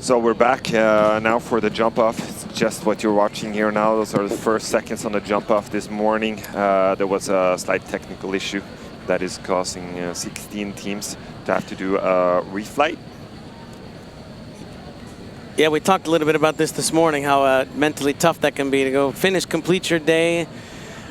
So we're back now for the jump off. It's just what you're watching here now. Those are the first seconds on the jump off this morning. There was a slight technical issue that is causing 16 teams to have to do a reflight. Yeah, we talked a little bit about this morning, how mentally tough that can be to go finish, complete your day.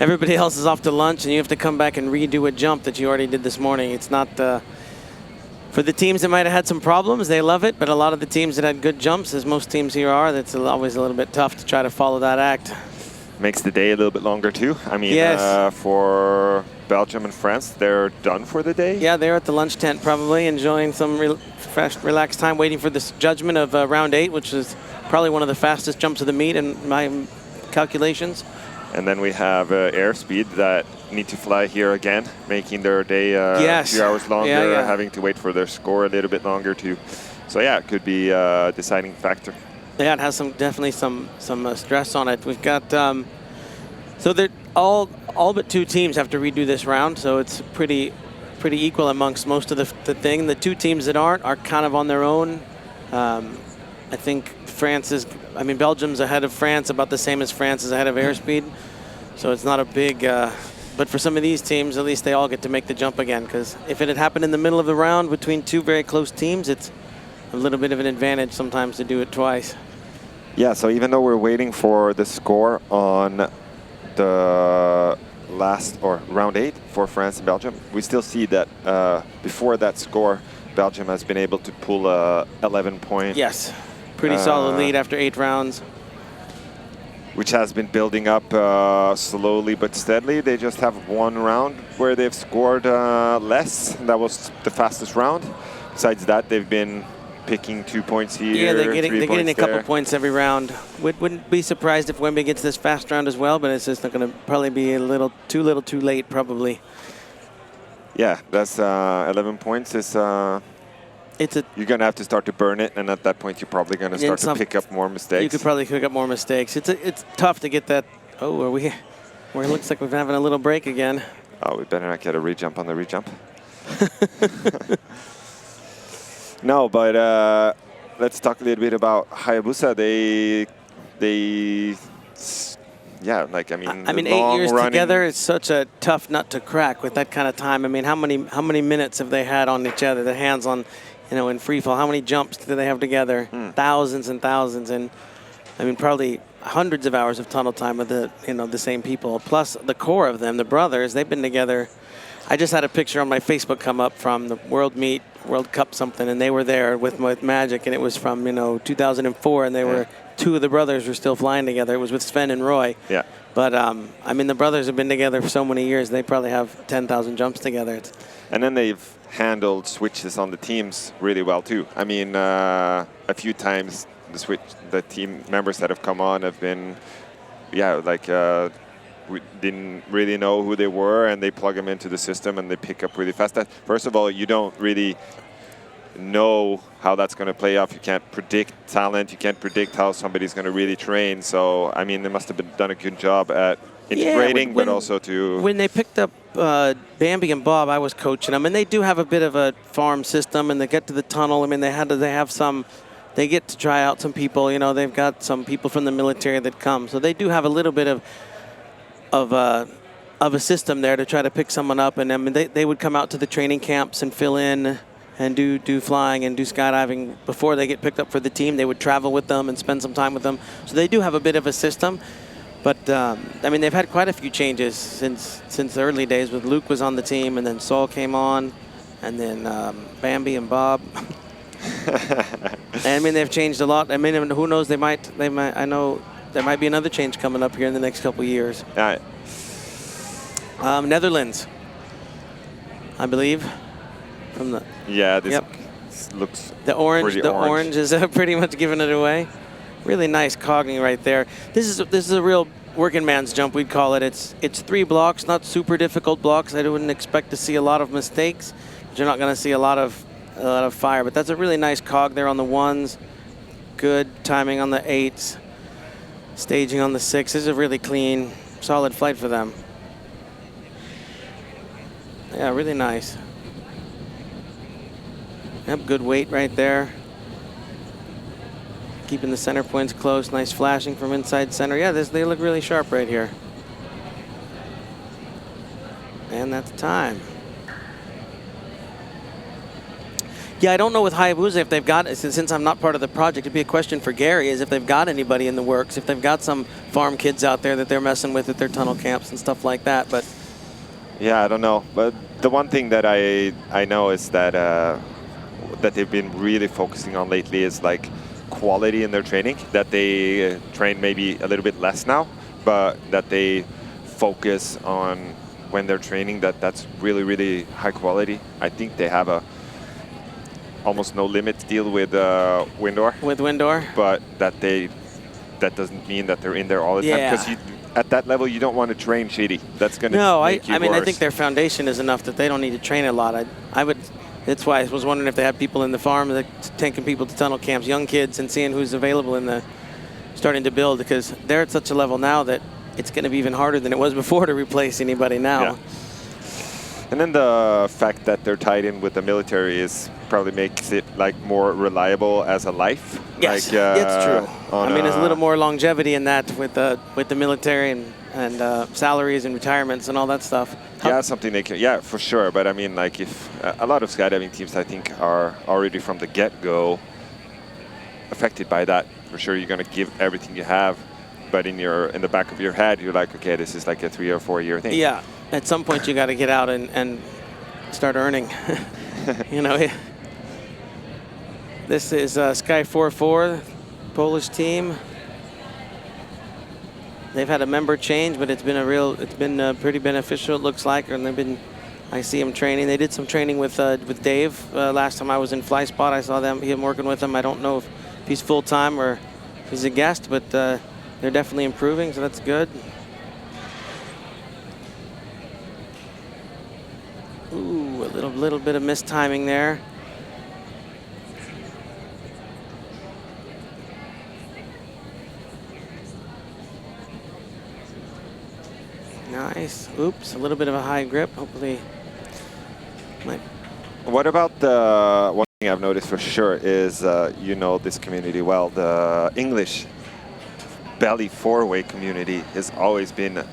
Everybody else is off to lunch, and you have to come back and redo a jump that you already did this morning. It's not... For the teams that might have had some problems, they love it, but a lot of the teams that had good jumps, as most teams here are, that's always a little bit tough to try to follow that act. Makes the day a little bit longer too. I mean, yes. For Belgium and France, they're done for the day. Yeah, they're at the lunch tent probably, enjoying some fresh, relaxed time, waiting for this judgment of round 8, which is probably one of the fastest jumps of the meet in my calculations. And then we have airspeed that need to fly here again, making their day yes. 2 hours longer, yeah. having to wait for their score a little bit longer too. So yeah, it could be a deciding factor. Yeah, it has definitely some stress on it. We've got so they're all but 2 teams have to redo this round, so it's pretty equal amongst most of the thing. The 2 teams that aren't are kind of on their own. I think Belgium's ahead of France, about the same as France is ahead of airspeed. So it's not a big, but for some of these teams, at least they all get to make the jump again. Because if it had happened in the middle of the round between 2 very close teams, it's a little bit of an advantage sometimes to do it twice. Yeah, so even though we're waiting for the score on the round 8 for France and Belgium, we still see that before that score, Belgium has been able to pull a 11-point. Yes. Pretty solid lead after 8 rounds. Which has been building up slowly but steadily. They just have 1 round where they've scored less. That was the fastest round. Besides that, they've been picking 2 points here. Yeah, they're getting a couple there. Points every round. Wouldn't be surprised if Weembi gets this fast round as well, but it's just not going to probably be a little too late, probably. Yeah, that's 11 points is... you're going to have to start to burn it, and at that point, you're probably going to start to pick up more mistakes. You could probably pick up more mistakes. It's tough to get that. Oh, it looks like we're having a little break again. Oh, we better not get a rejump on the rejump. No, but let's talk a little bit about Hayabusa. Yeah, like I mean, 8 years together is such a tough nut to crack with that kind of time. I mean, how many minutes have they had on each other? The hands on, in free fall. How many jumps do they have together? Thousands and thousands, and I mean, probably hundreds of hours of tunnel time with the same people. Plus the core of them, the brothers. They've been together. I just had a picture on my Facebook come up from the World Cup something, and they were there with Magic, and it was from 2004, and they were 2 of the brothers were still flying together. It was with Sven and Roy. Yeah. But I mean, the brothers have been together for so many years. They probably have 10,000 jumps together. And then they've handled switches on the teams really well too. I mean, a few times the team members that have come on have been, we didn't really know who they were, and they plug them into the system and they pick up really fast. First of all, you don't really know how that's going to play off. You can't predict talent. You can't predict how somebody's going to really train. So, I mean, they must have done a good job at integrating, but also to... When they picked up Bambi and Bob, I was coaching them, and they do have a bit of a farm system, and they get to the tunnel. I mean, they get to try out some people. They've got some people from the military that come. So they do have a little bit of a system there to try to pick someone up. And I mean, they would come out to the training camps and fill in and do flying and do skydiving before they get picked up for the team. They would travel with them and spend some time with them. So they do have a bit of a system. But, I mean, they've had quite a few changes since the early days. With Luke was on the team, and then Saul came on, and then Bambi and Bob. And, I mean, they've changed a lot. I mean, who knows? They might. I know there might be another change coming up here in the next couple of years. Netherlands, I believe. This looks the orange is pretty much giving it away. Really nice cogging right there. This is a real working man's jump, we'd call it. It's 3 blocks, not super difficult blocks. I wouldn't expect to see a lot of mistakes. But you're not going to see a lot of fire. But that's a really nice cog there on the 1s. Good timing on the 8s. Staging on the 6s. This is a really clean, solid flight for them. Yeah, really nice. Yep, good weight right there. keeping the center points close. Nice flashing from inside center. Yeah, they look really sharp right here. And that's time. Yeah, I don't know with Hayabusa if they've got, since I'm not part of the project, it'd be a question for Gary, is if they've got anybody in the works, if they've got some farm kids out there that they're messing with at their tunnel camps and stuff like that. But yeah, I don't know. But the one thing that I know is that that they've been really focusing on lately is like quality in their training, that they train maybe a little bit less now, but that they focus on when they're training that's really, really high quality. I think they have a almost no limit deal with Windor. With Windor? But that doesn't mean that they're in there all the time. Because at that level, you don't want to train shitty. That's going to make you I mean, worse. I think their foundation is enough that they don't need to train a lot. I would. That's why I was wondering if they have people in the farm that taking people to tunnel camps, young kids, and seeing who's available in the starting to build, because they're at such a level now that it's going to be even harder than it was before to replace anybody now. Yeah. And then the fact that they're tied in with the military is probably makes it like more reliable as a life. Yes, like, it's true. I mean, there's a little more longevity in that with the military and salaries and retirements and all that stuff. Yeah, something they can. Yeah, for sure. But I mean, like, if a lot of skydiving teams, I think, are already from the get-go affected by that. For sure, you're going to give everything you have, but in the back of your head, you're like, okay, this is like a 3 or 4 year thing. Yeah, at some point you got to get out and start earning. You know, this is Sky 4-4, Polish team. They've had a member change, but it's been pretty beneficial, it looks like. And I see them training. They did some training with Dave last time I was in Fly Spot. I saw him working with them. I don't know if he's full time or if he's a guest, but they're definitely improving, so that's good. Ooh, a little bit of mistiming there. Nice. Oops, a little bit of a high grip. Hopefully. What about the one thing I've noticed for sure is, you know this community well, the English belly four-way community has always been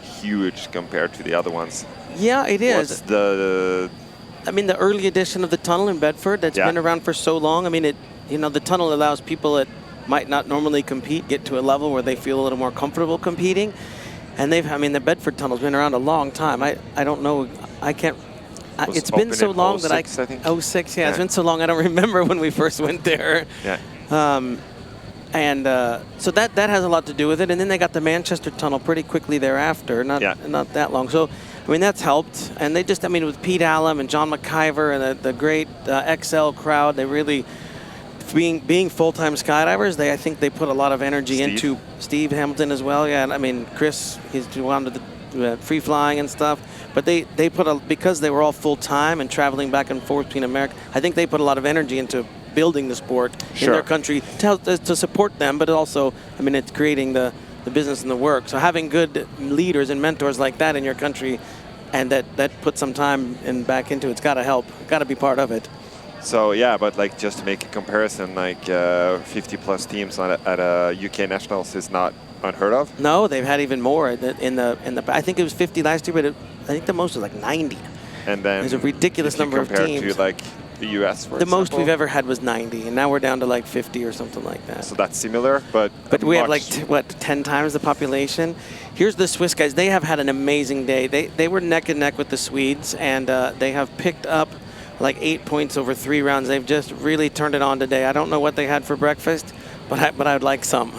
huge compared to the other ones. Yeah, it is. What's the... I mean, the early edition of the tunnel in Bedford that's been around for so long. I mean, the tunnel allows people that might not normally compete get to a level where they feel a little more comfortable competing. And the Bedford tunnel's been around a long time. I don't know. I can't. It's been so long that I think. 06, yeah. It's been so long I don't remember when we first went there. Yeah. So that has a lot to do with it. And then they got the Manchester tunnel pretty quickly thereafter, not that long. So, I mean, that's helped. And they just, with Pete Allen and John McIver and the great XL crowd, they really, being full-time skydivers, I think they put a lot of energy into Steve Hamilton as well. Yeah, and I mean, Chris, he's gone to the free flying and stuff. But they put because they were all full-time and traveling back and forth between America, I think they put a lot of energy into building the sport in their country to support them, but also, it's creating the business and the work. So having good leaders and mentors like that in your country, and that put some time back into it's got to help. Got to be part of it. So yeah, but like just to make a comparison, like 50+ teams at a UK Nationals is not unheard of. No, they've had even more in the. I think it was 50 last year, but I think the most was like 90. And then there's a ridiculous number of teams. Compared to like the US, for example. Most we've ever had was 90, and now we're down to like 50 or something like that. So that's similar, but we have like 10 times the population. Here's the Swiss guys. They have had an amazing day. They were neck and neck with the Swedes, and they have picked up like 8 points over 3 rounds. They've just really turned it on today. I don't know what they had for breakfast, but I would like some.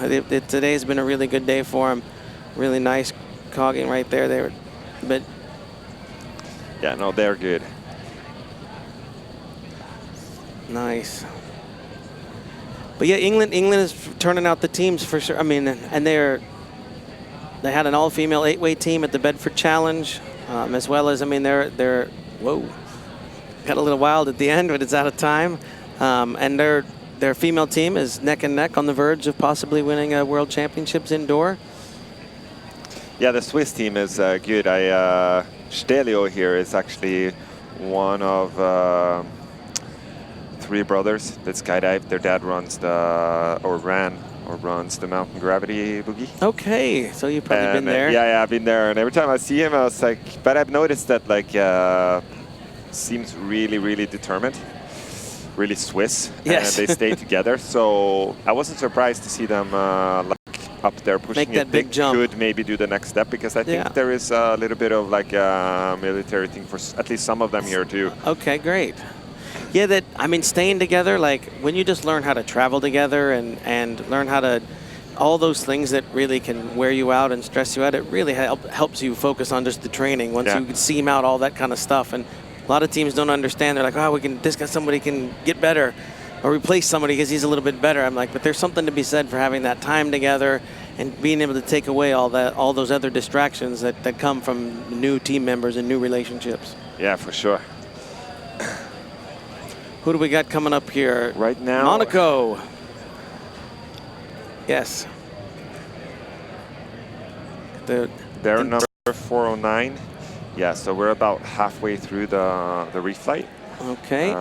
Today's been a really good day for them. Really nice cogging right there. Yeah, no, they're good. Nice. But yeah, England is turning out the teams for sure. And they had an all-female 8-way team at the Bedford Challenge, as well as they're whoa. Got a little wild at the end, but it's out of time. And their female team is neck and neck on the verge of possibly winning a World Championships indoor. Yeah, the Swiss team is good. Stelio here is actually one of three brothers that skydive. Their dad runs runs the mountain gravity boogie. Okay, so you've probably been there. Yeah, I've been there. And every time I see him, I was like, but I've noticed that like seems really, really determined, really Swiss. Yes. And they stay together. So I wasn't surprised to see them up there pushing Make that it. big jump. Could maybe do the next step, because I think there is a little bit of like a military thing for at least some of them here too. Okay, great. Yeah, I mean, staying together, like when you just learn how to travel together and learn how to, all those things that really can wear you out and stress you out, it really helps you focus on just the training once you seam out all that kind of stuff. And a lot of teams don't understand. They're like, oh, somebody can get better, or replace somebody because he's a little bit better. I'm like, but there's something to be said for having that time together and being able to take away all those other distractions that come from new team members and new relationships. Yeah, for sure. Who do we got coming up here? Right now, Monaco. Yes. They're number 409. Yeah, so we're about halfway through the reflight. Okay.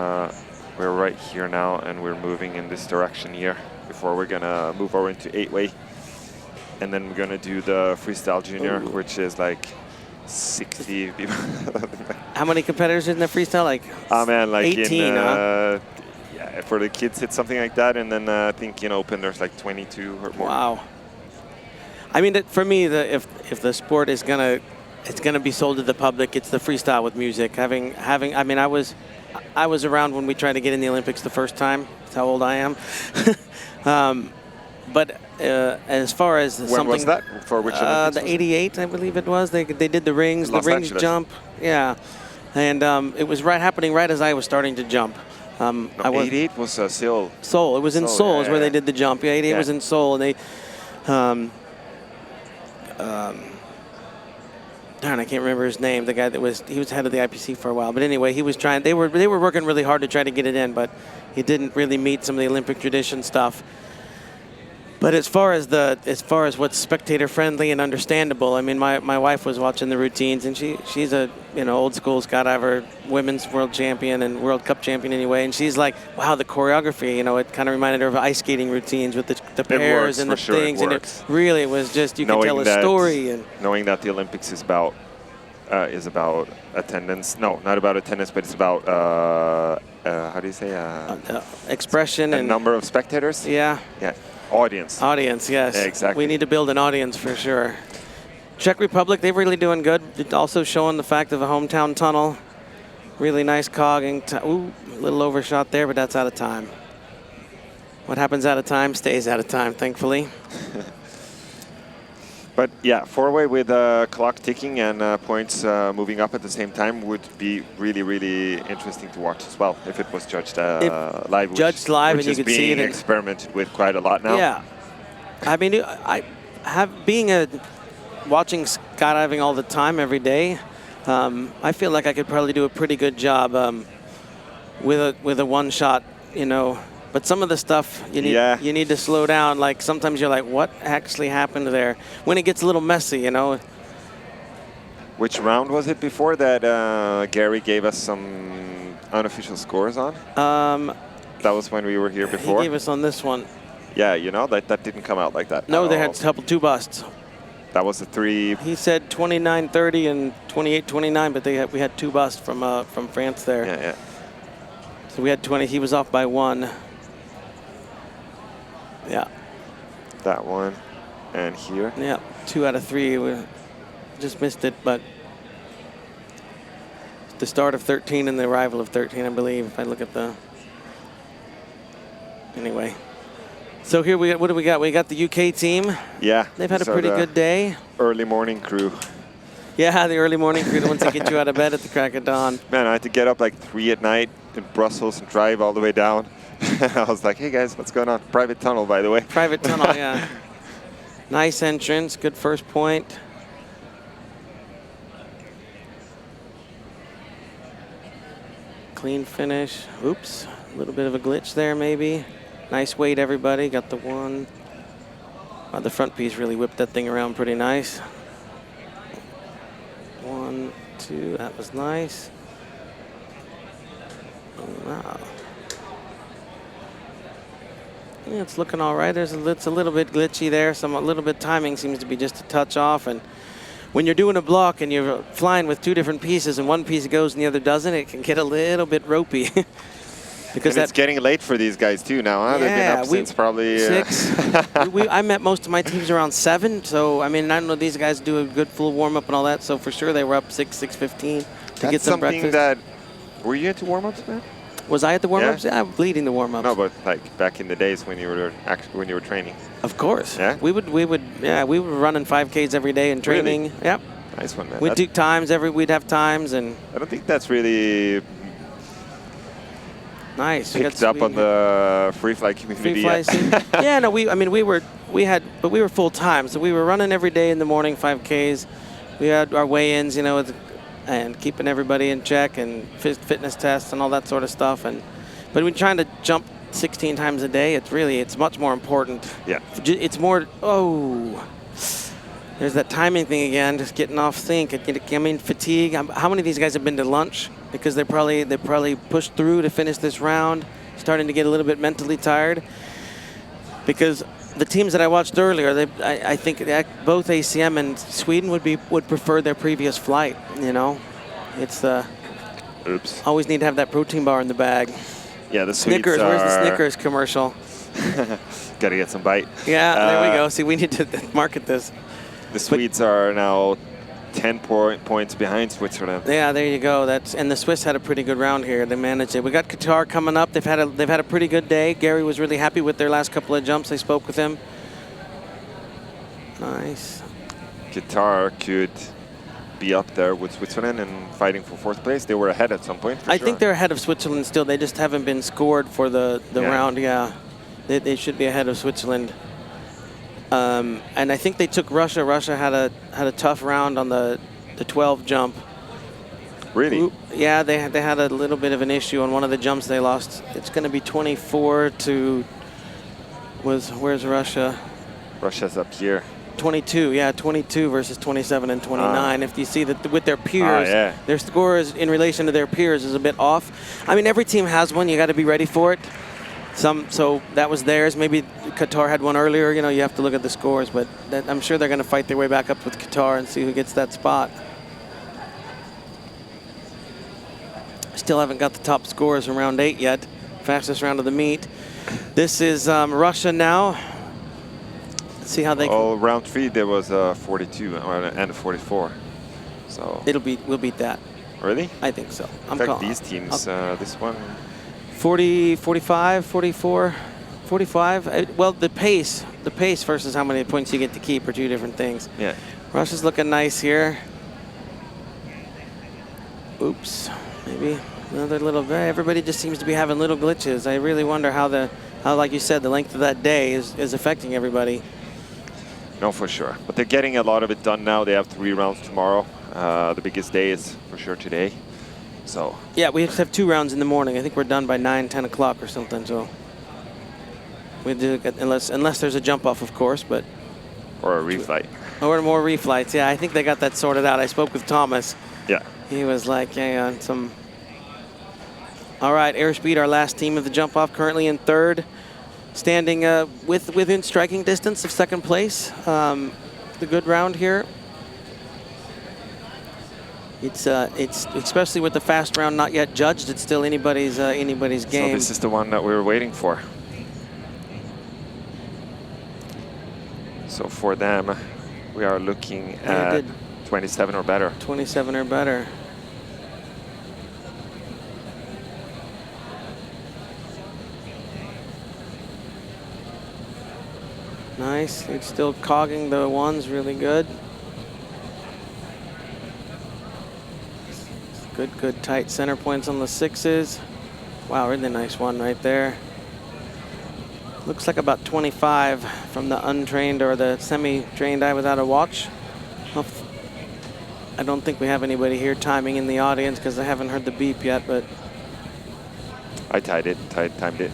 We're right here now, and we're moving in this direction here before we're gonna move over into 8-way. And then we're gonna do the freestyle junior, which is like 60 people. How many competitors in the freestyle? Like, man, like 18, yeah, for the kids it's something like that, and then I think in open there's like 22 or more. Wow. I mean, for me, if the sport is gonna be sold to the public, it's the freestyle with music. I mean, I was around when we tried to get in the Olympics the first time. That's how old I am. But as far as when was that? For which Olympics? The 88, I believe it was. They did the rings, Los Angeles. jump. Yeah, and it was happening right as I was starting to jump. 88 was Seoul. Seoul. It was in Seoul is where they did the jump. Yeah, 88 was in Seoul, and they. Darn, I can't remember his name. The guy he was head of the IPC for a while. But anyway, he was trying. They were working really hard to try to get it in, but he didn't really meet some of the Olympic tradition stuff. But as far as what's spectator friendly and understandable, I mean, my wife was watching the routines, and she's a old school skydiver, women's world champion and World Cup champion anyway, and she's like, wow, the choreography, it kind of reminded her of ice skating routines with the pairs and the things, and it really was just you could tell a story. And knowing that the Olympics is about attendance, no, not about attendance, but it's about how do you say expression and number of spectators. Yeah. Audience, yes. Yeah, exactly. We need to build an audience for sure. Czech Republic, they're really doing good. Also showing the fact of a hometown tunnel. Really nice cogging. Ooh, a little overshot there, but that's out of time. What happens out of time stays out of time, thankfully. But yeah, 4-way with clock ticking and points moving up at the same time would be really, really interesting to watch as well if it was judged live. Judged live, which and you could see it. Being experimented with quite a lot now. Yeah, I mean, watching skydiving all the time every day. I feel like I could probably do a pretty good job with a one shot, But some of the stuff you need to slow down. Like sometimes you're like, what actually happened there? When it gets a little messy, Which round was it before that Gary gave us some unofficial scores on? That was when we were here before. He gave us on this one. Yeah, that didn't come out like that. No, they had two busts. That was the 3. He said 29-30 and 28-29, but we had 2 busts from France there. Yeah. So we had 20. He was off by 1. Yeah. That one, and here. Yeah, 2 out of 3. We just missed it, but the start of 13 and the arrival of 13, I believe, if I look at the... Anyway. So here, what do we got? We got the UK team. Yeah. They've had a pretty good day. Early morning crew. Yeah, the early morning crew, the ones that get you out of bed at the crack of dawn. Man, I had to get up like 3 at night in Brussels and drive all the way down. I was like, hey guys, what's going on? Private tunnel, by the way. Private tunnel, yeah. Nice entrance, good first point. Clean finish. Oops, a little bit of a glitch there maybe. Nice weight, everybody. Got the 1. The front piece really whipped that thing around pretty nice. 1, 2, that was nice. Wow. Yeah, it's looking all right. It's a little bit glitchy there. A little bit timing seems to be just a touch off. And when you're doing a block and you're flying with two different pieces and one piece goes and the other doesn't, it can get a little bit ropey. Because it's getting late for these guys too now, huh? Yeah, they've been up since probably 6. I met most of my teams around 7, so I mean I know these guys do a good full warm up and all that. So for sure they were up 6:15 to get some breakfast. Were you into warm ups, man? Was I at the warm ups? Yeah, I'm leading the warm ups. No, but like back in the days when you were training. Of course. Yeah. We were running 5Ks every day in training. Really? Yep. Nice one, man. We'd do times we'd have times and. I don't think that's really. Nice. Picked up on the free fly community. Yeah, no, we were full time, so we were running every day in the morning 5Ks. We had our weigh-ins, you know, and keeping everybody in check and fitness tests and all that sort of stuff. But when trying to jump 16 times a day, it's much more important. Yeah. It's more. Oh. There's that timing thing again, just getting off sync. I mean, fatigue. How many of these guys have been to lunch? Because they probably pushed through to finish this round, starting to get a little bit mentally tired. Because the teams that I watched earlier, I think both ACM and Sweden would prefer their previous flight. You know, it's Oops. Always need to have that protein bar in the bag. Yeah, the Snickers. Where's the Snickers commercial? Got to get some bite. Yeah, there we go. See, we need to market this. The Swedes are now 10 points behind Switzerland. Yeah, there you go. And the Swiss had a pretty good round here. They managed it. We got Qatar coming up. They've had a pretty good day. Gary was really happy with their last couple of jumps. I spoke with him. Nice. Qatar could be up there with Switzerland and fighting for 4th place. They were ahead at some point. I think they're ahead of Switzerland still. They just haven't been scored for the round. Yeah, they should be ahead of Switzerland. And I think they took Russia. Russia had a tough round on the 12 jump. Really? Yeah, they had a little bit of an issue on one of the jumps they lost. It's going to be 24 to. Where's Russia? Russia's up here. 22, yeah, 22 versus 27 and 29. If you see that with their peers, their scores in relation to their peers is a bit off. I mean, every team has one. You got to be ready for it. So that was theirs. Maybe Qatar had one earlier. You know, you have to look at the scores, but I'm sure they're going to fight their way back up with Qatar and see who gets that spot. Still haven't got the top scores from round 8 yet. Fastest round of the meet. This is Russia now. Let's see how they. Oh, round 3 there was 42 and a 44. So we'll beat that. Really? I think so. In fact, these teams, this one. 40, 45, 44, 45. Well, the pace versus how many points you get to keep are two different things. Yeah. Russia's looking nice here. Oops, maybe another little bit. Everybody just seems to be having little glitches. I really wonder how like you said, the length of that day is affecting everybody. No, for sure. But they're getting a lot of it done now. They have 3 rounds tomorrow. The biggest day is for sure today. So. Yeah, we have to have 2 rounds in the morning. I think we're done by 9, 10 o'clock or something. So we do unless there's a jump off, of course, but. Or a reflight. Or more reflights. Yeah, I think they got that sorted out. I spoke with Thomas. Yeah. He was like, yeah, some. All right, Airspeed, our last team of the jump off, currently in 3rd, standing within striking distance of 2nd place. The good round here. It's especially with the fast round not yet judged. It's still anybody's game. So this is the one that we were waiting for. So for them, we are looking at 27 or better. 27 or better. Nice. It's still cogging the ones really good. Good tight center points on the 6s. Wow, really nice one right there. Looks like about 25 from the untrained or the semi-trained eye without a watch. I don't think we have anybody here timing in the audience because I haven't heard the beep yet, but. I timed it.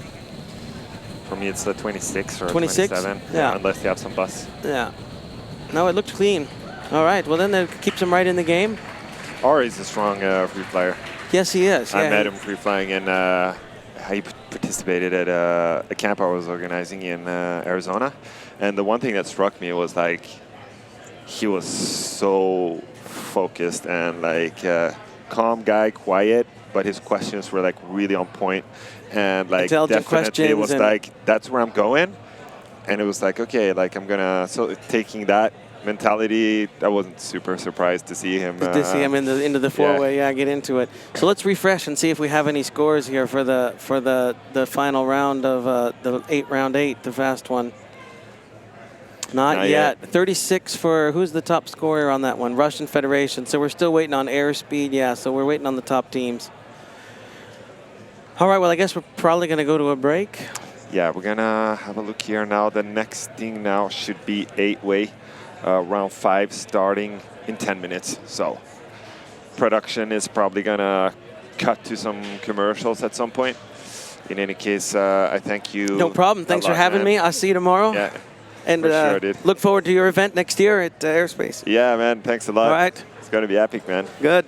For me, it's the 26 or 26? 27. Yeah. Unless you have some bus. Yeah. No, it looked clean. All right, well then that keeps him right in the game. Ari's a strong free flyer. Yes, he is. I met him free flying in participated at a camp I was organizing in Arizona, and the one thing that struck me was like he was so focused and like calm guy, quiet, but his questions were like really on point, and like definitely was like that's where I'm going, and it was like okay, like I'm gonna taking that mentality. I wasn't super surprised to see him. Into the four-way, get into it. So let's refresh and see if we have any scores here for the final round of the round 8, the fast one. Not yet. 36 for, who's the top scorer on that one? Russian Federation. So we're still waiting on airspeed. Yeah, so we're waiting on the top teams. All right, well, I guess we're probably going to go to a break. Yeah, we're going to have a look here now. The next thing now should be 8-way, round 5 starting in 10 minutes. So production is probably going to cut to some commercials at some point. In any case, I thank you. No problem. Thanks for having me. I'll see you tomorrow. Yeah. And look forward to your event next year at Airspace. Yeah, man. Thanks a lot. All right. It's going to be epic, man. Good.